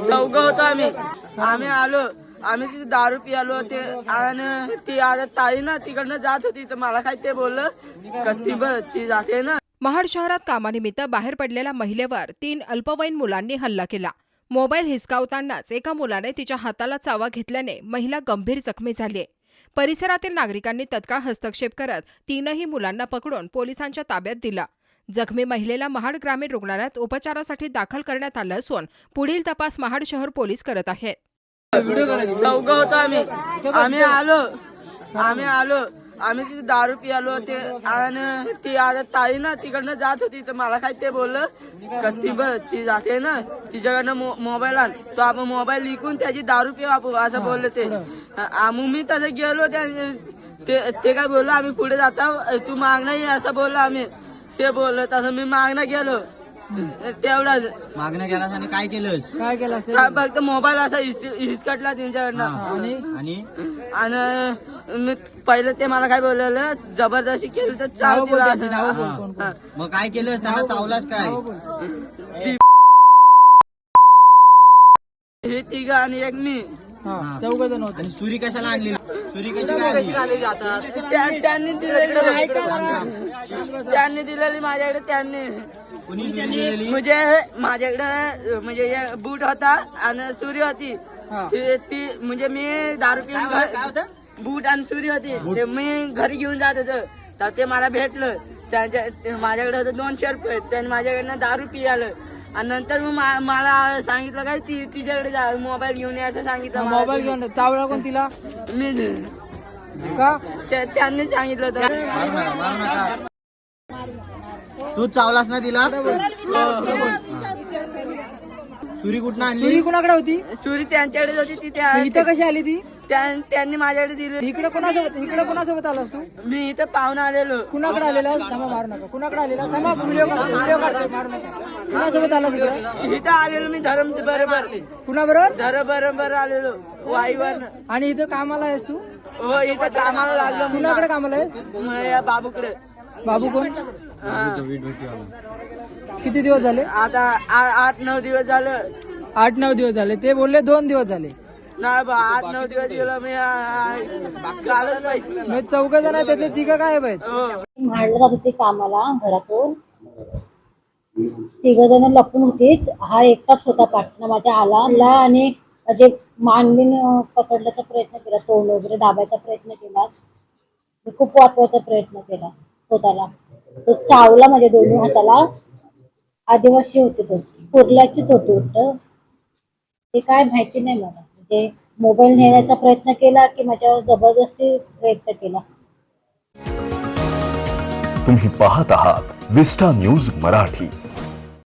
चौघ होतो आम्ही आलो. आम्ही तिथे दारू पियालो ते आणि ती आता ताई ना तिकडनं जात होती तर मला काय ते बोललं ती जाते ना. महाड शहरात कामानिमित्त बाहेर पडलेल्या महिलेवर 3 अल्पवयीन मुलांनी हल्ला केला. मोबाईल हिसकावतानाच एका मुलाने तिच्या हाताला चावा घेतल्याने महिला गंभीर जखमी झाली. परिसरातील नागरिकांनी तत्काळ हस्तक्षेप करत 3ही मुलांना पकडून पोलिसांच्या ताब्यात दिला. जखमी महिलेला महाड ग्रामीण रुग्णालयात उपचारासाठी दाखल करण्यात आलं असून पुढील तपास महाड शहर पोलीस करत आहेत. चौघ होतो आम्ही आलो. आम्ही तिथे दारू पियालो ते आणि ती आता ताई ना तिकडनं जात होती तर मला काय ते बोललं ती जाते ना तिच्याकडनं मोबाईल आण तो आपण मोबाईल लिकून त्याची दारू पिऊ आपण असं बोलले ते. मी तसं गेलो ते काय बोललो आम्ही पुढे जाता तू मागणं असं बोललो आम्ही. ते बोललो तसं मी मागणं गेलो. तेवढाच मागण्या केला आणि काय केलं फक्त मोबाईल असा हिसकटला त्यांच्याकडनं आणि पहिले ते मला काय बोललेलं जबरदस्ती केलं तर चाव दिला. मग काय केलं त्यांना चावलाच काय हे तिघ आणि एक मी चौघ जण होते. सुरी कशाला आणली सुरी कशी जातात त्यांनी दिलेली माझ्याकडे त्यांनी म्हणजे माझ्याकडे म्हणजे बूट होता आणि सुरी होती ती म्हणजे मी दारू पिऊन बूट आणि सुरी होती ते मी घरी घेऊन जात होतो तर ते मला भेटलं. माझ्याकडे होतं 200 रुपये त्यांनी माझ्याकडनं दारू पियालं आणि नंतर मग मला सांगितलं काय तिच्याकडे मोबाईल घेऊन यायचं सांगितलं. मोबाईल घेऊन चावला कोण तिला मी का त्यांनी सांगितलं होतं. तू चावलास ना तिला सुरी कुठं आणली सुरी कुणाकडे होती सुरी त्यांच्याकडे होती ती इथं कशी आली ती त्यांनी माझ्याकडे दिली. इकडे कोणासोबत आलास तू मी इथं पाहून आलेलो. कुणाकडे आलेला थांबा मारू नका कुणाकडे आलेला थांबा व्हिडिओ काढतो मारू नका कुणासोबत आला तिकडे इथं आलेलो मी धरम बरोबर कुणाबरोबर बरोबर आलेलो वाईवर. आणि इथं कामाला आहेस तू हो इथं कामाला लागलो. कुणाकडे कामाला आहेस या बाबूकडे. बाबू कोण हा. किती दिवस झाले आता 8-9 दिवस झालं. 8-9 दिवस झाले ते बोलले 2 दिवस झाले नाही बा 8-9 दिवस गेलो मी कालच पाहिजे. मग 4 जण आहेत त्यातले 3 गायब आहेत. महाडला जात होते कामाला घरातून 3 जण लपून होते. हा एकटाच होता पाठला माझ्या आला आणि म्हणजे मानवीन पकडण्याचा प्रयत्न केला तोंड वगैरे दाबायचा प्रयत्न केला. मी खूप वाचवायचा प्रयत्न केला स्वतःला. तो चावला माझ्या दोन्ही हाताला. आदिवासी होते तो कुर्ल्याचेच होते उलट ते काय माहिती नाही मला. म्हणजे मोबाईल नेण्याचा प्रयत्न केला की माझ्यावर जबरदस्ती प्रयत्न केला. तुम्ही पाहत आहात विस्टा न्यूज मराठी.